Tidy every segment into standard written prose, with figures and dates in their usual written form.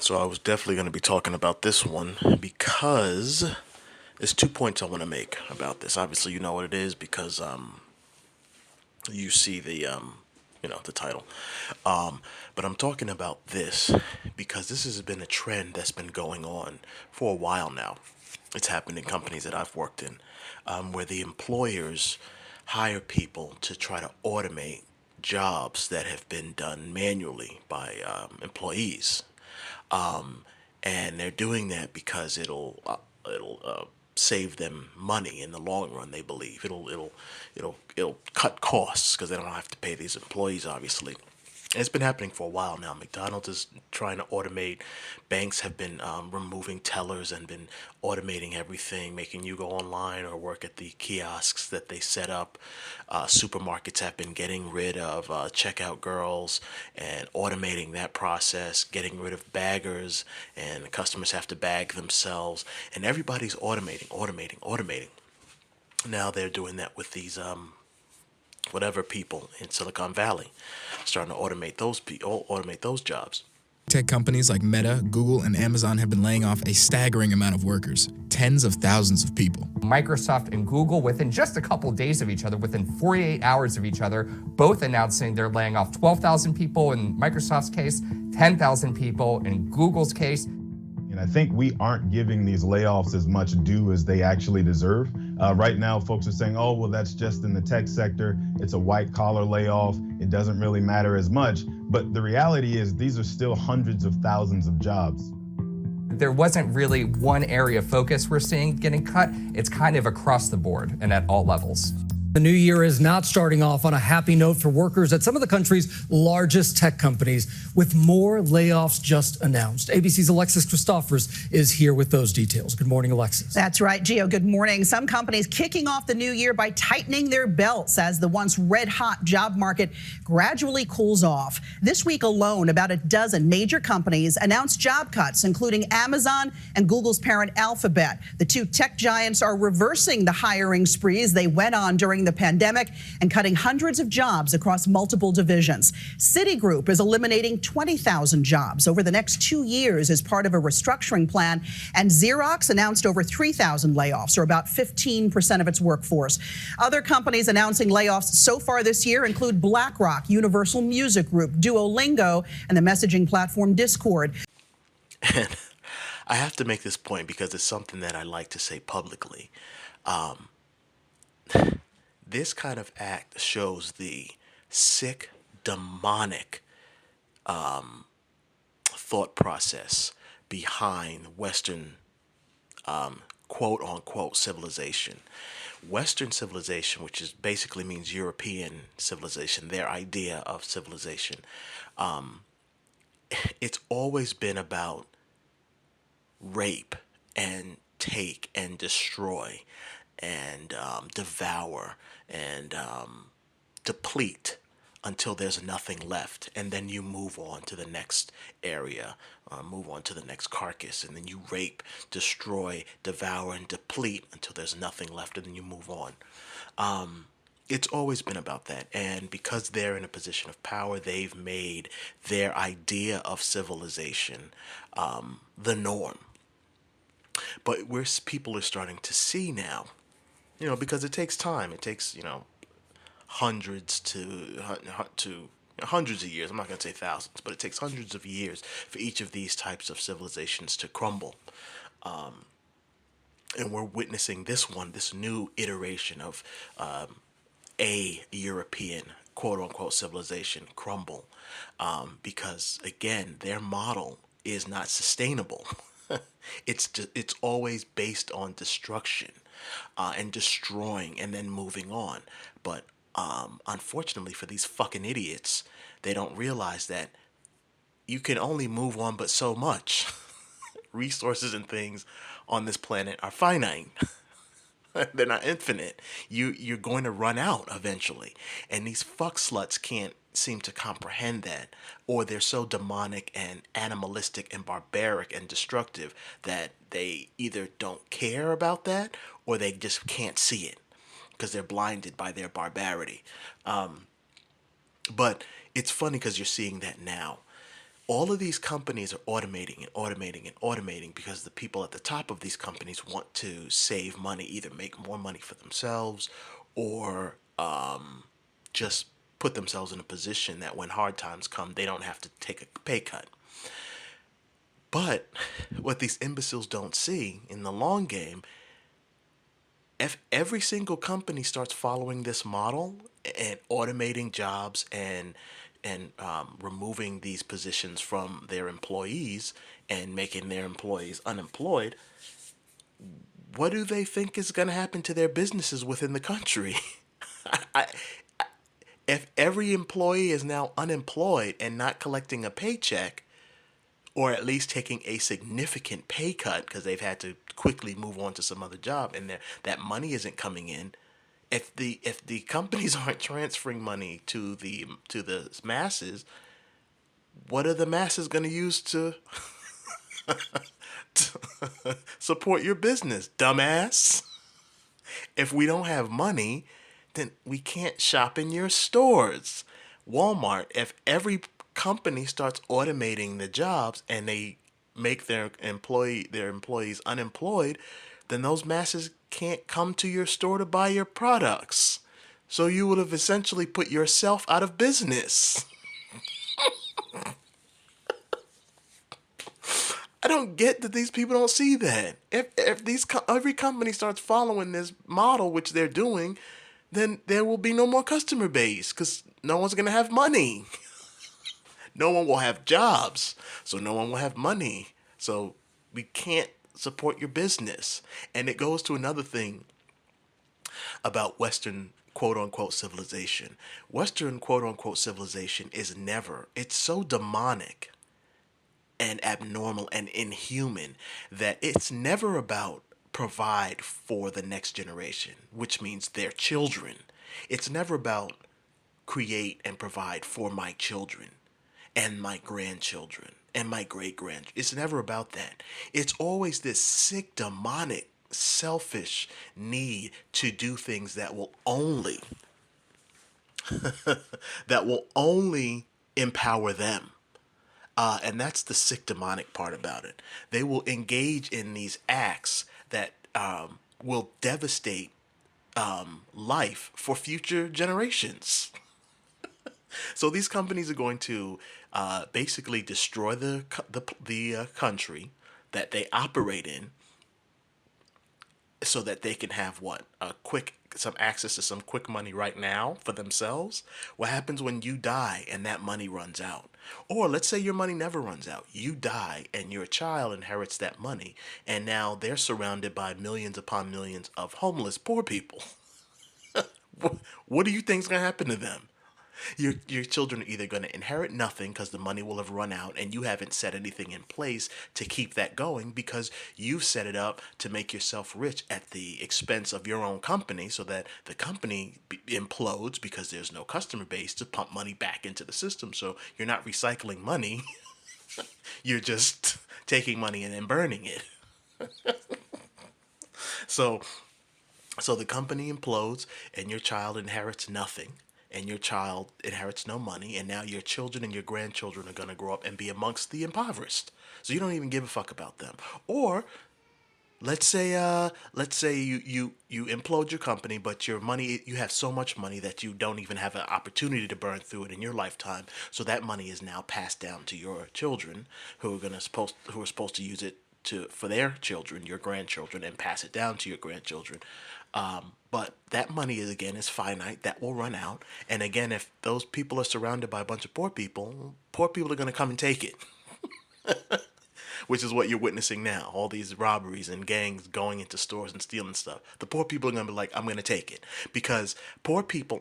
So I was definitely going to be talking about this one because there's 2 points I want to make about this. Obviously, you know what it is because you see the title. But I'm talking about this because this has been a trend that's been going on for a while now. It's happened in companies that I've worked in, where the employers hire people to try to automate jobs that have been done manually by employees, and they're doing that because it'll save them money in the long run. They believe it'll cut costs because they don't have to pay these employees, obviously. It's been happening for a while now. McDonald's is trying to automate. Banks have been removing tellers and been automating everything, making you go online or work at the kiosks that they set up. Supermarkets have been getting rid of checkout girls and automating that process, getting rid of baggers, and the customers have to bag themselves. And everybody's automating. Now they're doing that with these whatever people in Silicon Valley, starting to automate those jobs. Tech companies like Meta, Google, and Amazon have been laying off a staggering amount of workers, tens of thousands of people. Microsoft and Google, within just a couple days of each other, within 48 hours of each other, both announcing they're laying off 12,000 people in Microsoft's case, 10,000 people in Google's case. And I think we aren't giving these layoffs as much due as they actually deserve. Right now, folks are saying, oh, well, that's just in the tech sector. It's a white collar layoff. It doesn't really matter as much. But the reality is these are still hundreds of thousands of jobs. There wasn't really one area of focus we're seeing getting cut. It's kind of across the board and at all levels. The new year is not starting off on a happy note for workers at some of the country's largest tech companies, with more layoffs just announced. ABC's Alexis Christophers is here with those details. Good morning, Alexis. That's right, Gio. Good morning. Some companies kicking off the new year by tightening their belts as the once red-hot job market gradually cools off. This week alone, about a dozen major companies announced job cuts, including Amazon and Google's parent Alphabet. The two tech giants are reversing the hiring sprees they went on during the pandemic and cutting hundreds of jobs across multiple divisions. Citigroup is eliminating 20,000 jobs over the next 2 years as part of a restructuring plan, and Xerox announced over 3,000 layoffs, or about 15% of its workforce. Other companies announcing layoffs so far this year include BlackRock, Universal Music Group, Duolingo, and the messaging platform Discord. And I have to make this point because it's something that I like to say publicly. This kind of act shows the sick, demonic thought process behind Western quote-unquote civilization. Western civilization, which is basically means European civilization, their idea of civilization, it's always been about rape and take and destroy and devour and deplete until there's nothing left, and then you move on to the next area, move on to the next carcass, and then you rape, destroy, devour, and deplete until there's nothing left, and then you move on. It's always been about that, and because they're in a position of power, they've made their idea of civilization the norm. But where people are starting to see now, because it takes time. It takes, hundreds hundreds of years. I'm not going to say thousands, but it takes hundreds of years for each of these types of civilizations to crumble. And we're witnessing this new iteration of a European quote-unquote civilization crumble, because, again, their model is not sustainable. It's always based on destruction and destroying and then moving on. But unfortunately for these fucking idiots, they don't realize that you can only move on but so much. Resources and things on this planet are finite. They're not infinite. You're going to run out eventually. And these fuck sluts can't seem to comprehend that, or they're so demonic and animalistic and barbaric and destructive that they either don't care about that or they just can't see it because they're blinded by their barbarity. But it's funny because you're seeing that now. all of these companies are automating and automating and automating because the people at the top of these companies want to save money, either make more money for themselves or just put themselves in a position that when hard times come, they don't have to take a pay cut. But what these imbeciles don't see in the long game, if every single company starts following this model and automating jobs and removing these positions from their employees and making their employees unemployed, what do they think is going to happen to their businesses within the country? I, if every employee is now unemployed and not collecting a paycheck, or at least taking a significant pay cut because they've had to quickly move on to some other job and that money isn't coming in, if the companies aren't transferring money to the masses, what are the masses going to use to support your business, dumbass? If we don't have money, then we can't shop in your stores. Walmart, if every company starts automating the jobs and they make their employees unemployed, then those masses can't come to your store to buy your products. So you would have essentially put yourself out of business. I don't get that these people don't see that. If every company starts following this model, which they're doing, then there will be no more customer base because no one's going to have money. No one will have jobs, so no one will have money. So we can't support your business. And it goes to another thing about Western quote unquote civilization. Western quote unquote civilization is never, it's so demonic and abnormal and inhuman that it's never about provide for the next generation, which means their children. It's never about create and provide for my children and my grandchildren and my great grand. It's never about that. It's always this sick, demonic, selfish need to do things that will only empower them. And that's the sick demonic part about it. They will engage in these acts that will devastate life for future generations. So these companies are going to basically destroy the country that they operate in, so that they can have some access to some quick money right now for themselves. What happens when you die and that money runs out? Or let's say your money never runs out. You die and your child inherits that money, and now they're surrounded by millions upon millions of homeless poor people. What do you think's gonna happen to them? Your children are either going to inherit nothing because the money will have run out and you haven't set anything in place to keep that going, because you've set it up to make yourself rich at the expense of your own company, so that the company implodes because there's no customer base to pump money back into the system. So you're not recycling money. You're just taking money and then burning it. So the company implodes and your child inherits nothing, and your child inherits no money, and now your children and your grandchildren are going to grow up and be amongst the impoverished. So you don't even give a fuck about them. Or let's say you implode your company, but your money, you have so much money that you don't even have an opportunity to burn through it in your lifetime. So that money is now passed down to your children, who are supposed to use it for their children, your grandchildren, and pass it down to your grandchildren. But that money is finite. That will run out. And again, if those people are surrounded by a bunch of poor people are going to come and take it. Which is what you're witnessing now. All these robberies and gangs going into stores and stealing stuff. The poor people are going to be like, I'm going to take it. Because poor people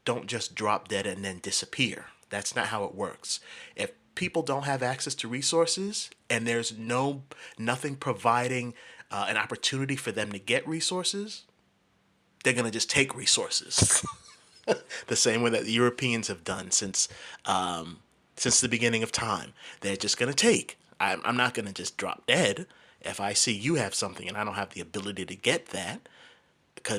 don't just drop dead and then disappear. That's not how it works. If people don't have access to resources and there's nothing providing an opportunity for them to get resources, they're going to just take resources. The same way that the Europeans have done since the beginning of time. They're just going to take. I'm not going to just drop dead. If I see you have something and I don't have the ability to get that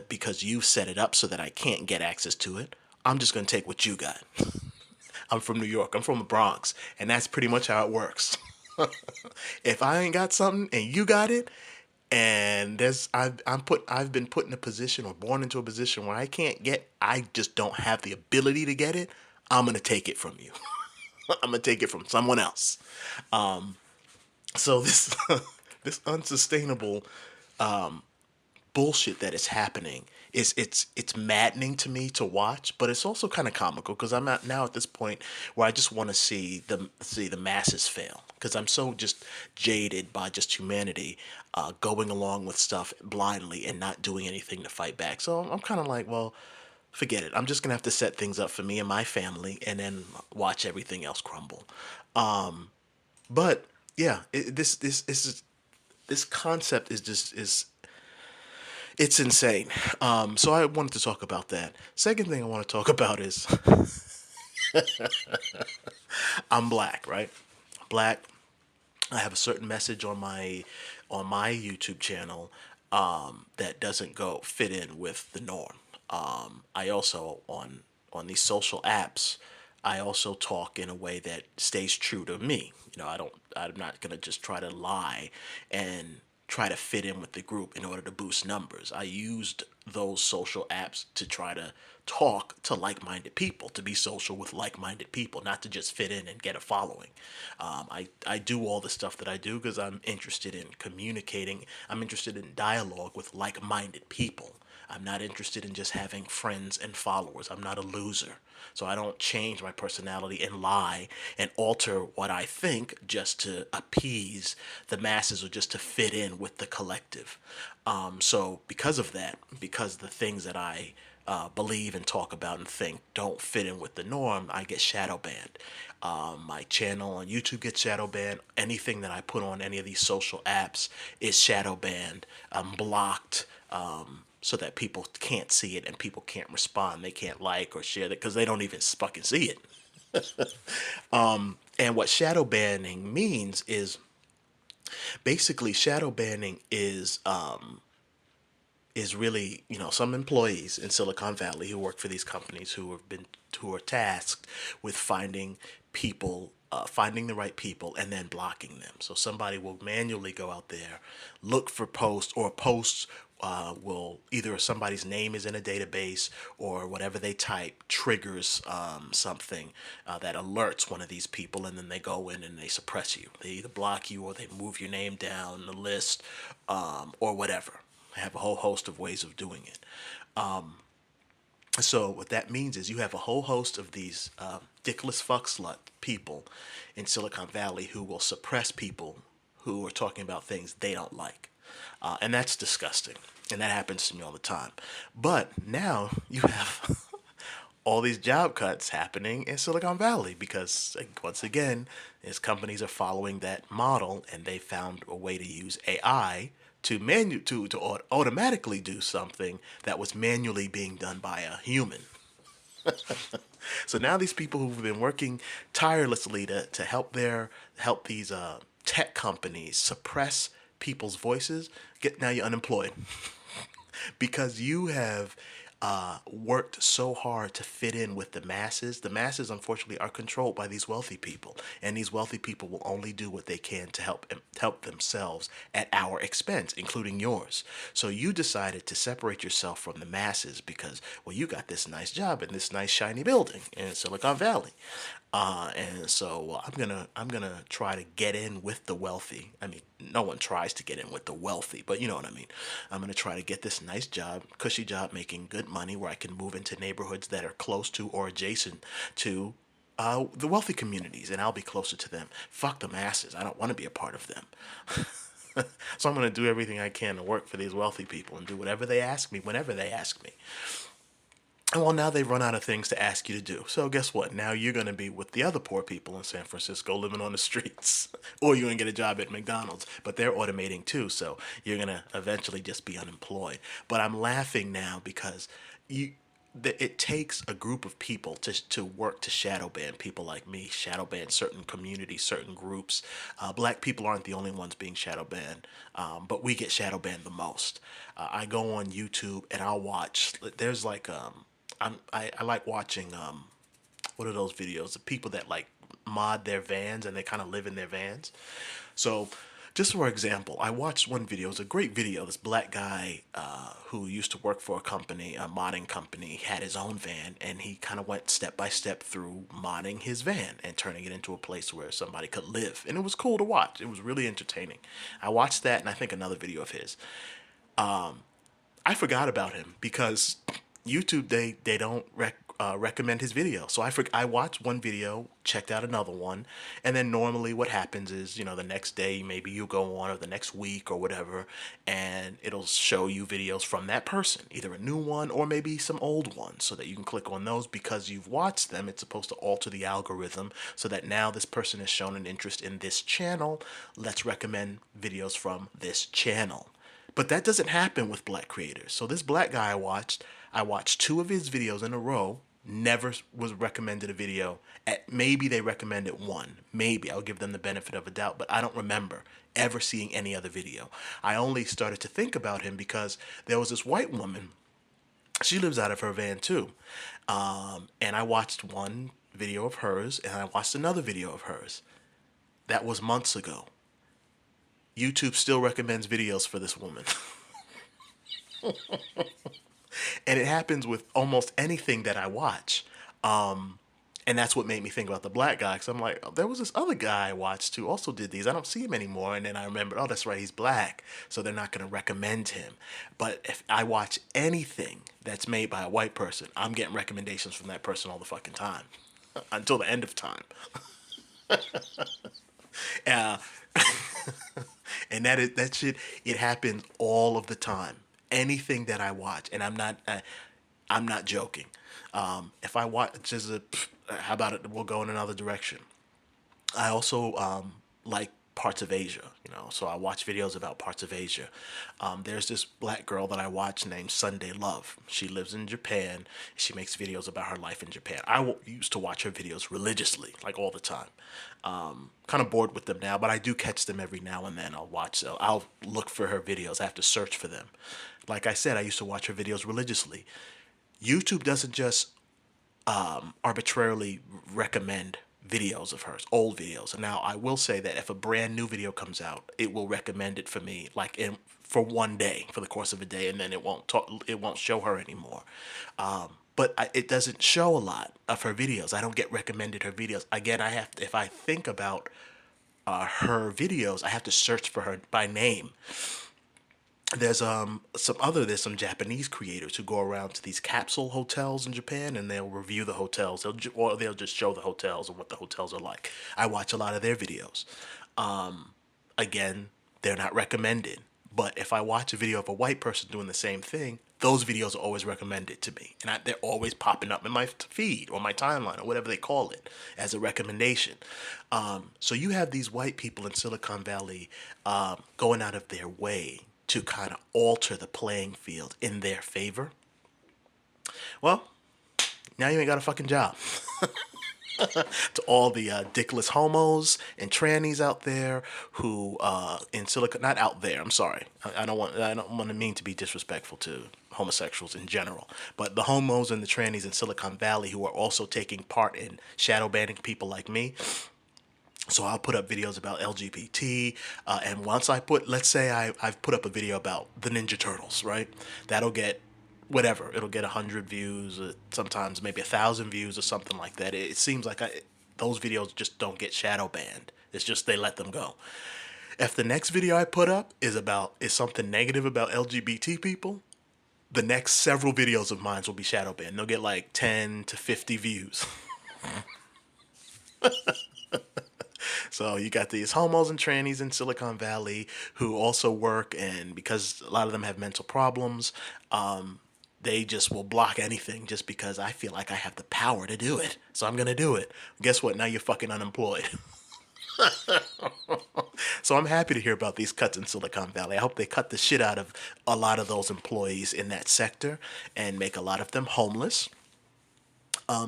because you set it up so that I can't get access to it, I'm just going to take what you got. I'm from New York. I'm from the Bronx, and that's pretty much how it works. If I ain't got something and you got it, and I've been put in a position or born into a position where I just don't have the ability to get it. I'm gonna take it from you. I'm gonna take it from someone else. So this this unsustainable bullshit that is happening is it's maddening to me to watch, but it's also kind of comical because I'm now at this point where I just want to see the masses fail because I'm so just jaded by just humanity going along with stuff blindly and not doing anything to fight back. So I'm kind of like, well, forget it. I'm just gonna have to set things up for me and my family and then watch everything else crumble. But yeah, this concept is just is it's insane. So I wanted to talk about that. Second thing I want to talk about is I'm black, right? Black. I have a certain message on my YouTube channel that doesn't go fit in with the norm. I also on these social apps, I also talk in a way that stays true to me. You know, I'm not gonna just try to lie and try to fit in with the group in order to boost numbers. I used those social apps to try to talk to like-minded people, to be social with like-minded people, not to just fit in and get a following. I do all the stuff that I do because I'm interested in communicating. I'm interested in dialogue with like-minded people. I'm not interested in just having friends and followers. I'm not a loser. So I don't change my personality and lie and alter what I think just to appease the masses or just to fit in with the collective. So because of that, because the things that I believe and talk about and think don't fit in with the norm, I get shadow banned. My channel on YouTube gets shadow banned. Anything that I put on any of these social apps is shadow banned. I'm blocked. So that people can't see it and people can't respond. They can't like or share it because they don't even fucking see it. And what shadow banning means is basically shadow banning is really, you know, some employees in Silicon Valley who work for these companies who are tasked with finding the right people and then blocking them. So somebody will manually go out there, look for posts or posts. Will either somebody's name is in a database or whatever they type triggers something that alerts one of these people, and then they go in and they suppress you. They either block you or they move your name down the list or whatever. I have a whole host of ways of doing it. So what that means is you have a whole host of these dickless fuck slut people in Silicon Valley who will suppress people who are talking about things they don't like. And that's disgusting. And that happens to me all the time. But now you have all these job cuts happening in Silicon Valley because, like, once again, these companies are following that model and they found a way to use AI to automatically do something that was manually being done by a human. So now these people who've been working tirelessly to help these tech companies suppress people's voices, now you're unemployed because you have worked so hard to fit in with the masses. The masses, unfortunately, are controlled by these wealthy people, and these wealthy people will only do what they can to help themselves at our expense, including yours. So you decided to separate yourself from the masses because, well, you got this nice job in this nice shiny building in Silicon Valley. And so I'm gonna try to get in with the wealthy. I mean, no one tries to get in with the wealthy, but you know what I mean. I'm gonna try to get this nice job, cushy job, making good money where I can move into neighborhoods that are close to or adjacent to the wealthy communities, and I'll be closer to them. Fuck the masses. I don't want to be a part of them. So I'm gonna do everything I can to work for these wealthy people and do whatever they ask me, whenever they ask me. And well, now they've run out of things to ask you to do. So guess what? Now you're going to be with the other poor people in San Francisco living on the streets. Or you're going to get a job at McDonald's. But they're automating too, so you're going to eventually just be unemployed. But I'm laughing now because it takes a group of people to work to shadow ban people like me, shadow ban certain communities, certain groups. Black people aren't the only ones being shadow banned, but we get shadow banned the most. I go on YouTube and I'll watch. There's like I like watching what are those videos? The people that like mod their vans and they kind of live in their vans. So, just for example, I watched one video. It's a great video. This black guy who used to work for a company, a modding company, had his own van, and he kind of went step by step through modding his van and turning it into a place where somebody could live. And it was cool to watch. It was really entertaining. I watched that, and I think another video of his. I forgot about him because YouTube they don't recommend his video. So I watched one video, checked out another one, and then normally what happens is, you know, the next day maybe you go on, or the next week or whatever, and it'll show you videos from that person, either a new one or maybe some old ones, so that you can click on those because you've watched them. It's supposed to alter the algorithm so that now this person has shown an interest in this channel. Let's recommend videos from this channel. But that doesn't happen with black creators. So this black guy I watched 2 of his videos in a row, never was recommended a video. Maybe they recommended one. Maybe. I'll give them the benefit of a doubt, but I don't remember ever seeing any other video. I only started to think about him because there was this white woman. She lives out of her van too. And I watched one video of hers, and I watched another video of hers. That was months ago. YouTube still recommends videos for this woman. And it happens with almost anything that I watch. And that's what made me think about the black guy. Because I'm like, oh, there was this other guy I watched who also did these. I don't see him anymore. And then I remembered, oh, that's right, he's black. So they're not going to recommend him. But if I watch anything that's made by a white person, I'm getting recommendations from that person all the fucking time. Until the end of time. And that shit, it happens all of the time. Anything that I watch, and I'm not joking. If I watch, how about it? We'll go in another direction. I also like parts of Asia, you know. So I watch videos about parts of Asia. There's this black girl that I watch named Sunday Love. She lives in Japan. She makes videos about her life in Japan. I used to watch her videos religiously, like all the time. Kind of bored with them now, but I do catch them every now and then. I'll look for her videos. I have to search for them. Like I said, I used to watch her videos religiously. YouTube doesn't just arbitrarily recommend videos of hers, old videos. And now I will say that if a brand new video comes out, it will recommend it for me, like for one day, for the course of a day, and then it won't show her anymore. But it doesn't show a lot of her videos. I don't get recommended her videos. Again, if I think about her videos, I have to search for her by name. There's some Japanese creators who go around to these capsule hotels in Japan, and they'll review the hotels. They'll just show the hotels and what the hotels are like. I watch a lot of their videos. Again, they're not recommended. But if I watch a video of a white person doing the same thing, those videos are always recommended to me. And they're always popping up in my feed or my timeline or whatever they call it as a recommendation. So you have these white people in Silicon Valley going out of their way to kind of alter the playing field in their favor. Well, now you ain't got a fucking job. To all the dickless homos and trannies out there who in Silicon, not out there, I'm sorry. I don't want to mean to be disrespectful to homosexuals in general, but the homos and the trannies in Silicon Valley who are also taking part in shadow banning people like me. So I'll put up videos about LGBT, and once let's say I've put up a video about the Ninja Turtles, right? That'll get whatever. It'll get 100 views, sometimes maybe 1,000 views or something like that. It seems like those videos just don't get shadow banned. It's just they let them go. If the next video I put up is something negative about LGBT people, the next several videos of mine will be shadow banned. They'll get like 10 to 50 views. So you got these homos and trannies in Silicon Valley who also work, and because a lot of them have mental problems, they just will block anything just because I feel like I have the power to do it. So I'm going to do it. Guess what? Now you're fucking unemployed. So I'm happy to hear about these cuts in Silicon Valley. I hope they cut the shit out of a lot of those employees in that sector and make a lot of them homeless.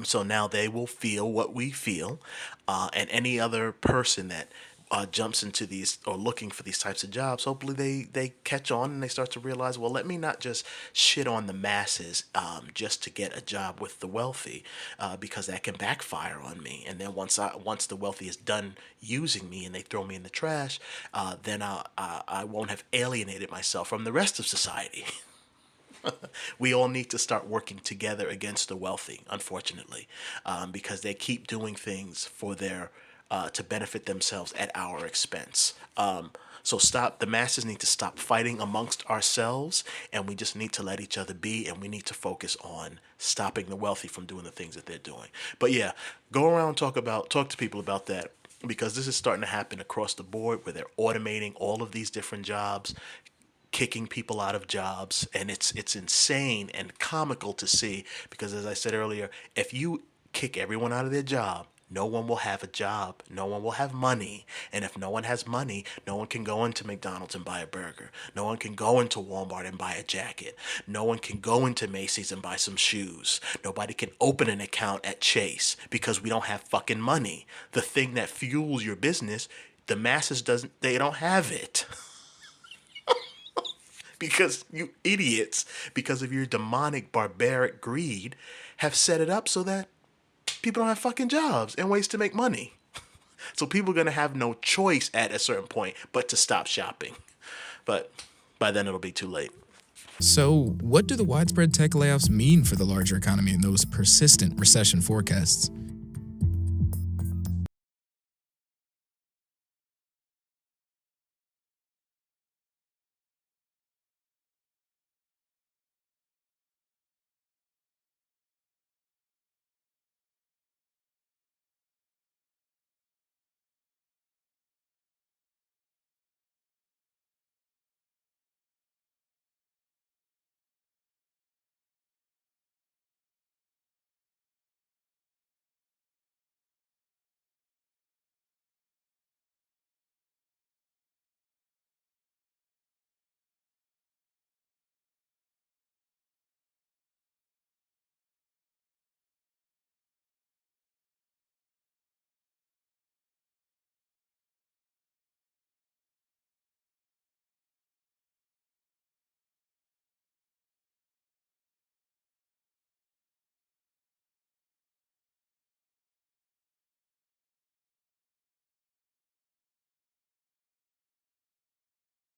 So now they will feel what we feel, and any other person that jumps into these or looking for these types of jobs, hopefully they catch on and they start to realize, well, let me not just shit on the masses just to get a job with the wealthy, because that can backfire on me. And then once the wealthy is done using me and they throw me in the trash, then I won't have alienated myself from the rest of society. We all need to start working together against the wealthy, unfortunately, because they keep doing things for their to benefit themselves at our expense. So the masses need to stop fighting amongst ourselves, and we just need to let each other be, and we need to focus on stopping the wealthy from doing the things that they're doing. But yeah, go around, talk to people about that, because this is starting to happen across the board where they're automating all of these different jobs, kicking people out of jobs, and it's insane and comical to see, because as I said earlier, if you kick everyone out of their job, no one will have a job, no one will have money, and if no one has money, no one can go into McDonald's and buy a burger, no one can go into Walmart and buy a jacket, no one can go into Macy's and buy some shoes, nobody can open an account at Chase because we don't have fucking money. The thing that fuels your business, the masses they don't have it. Because you idiots, because of your demonic, barbaric greed, have set it up so that people don't have fucking jobs and ways to make money. So people are going to have no choice at a certain point but to stop shopping. But by then it'll be too late. So, what do the widespread tech layoffs mean for the larger economy and those persistent recession forecasts?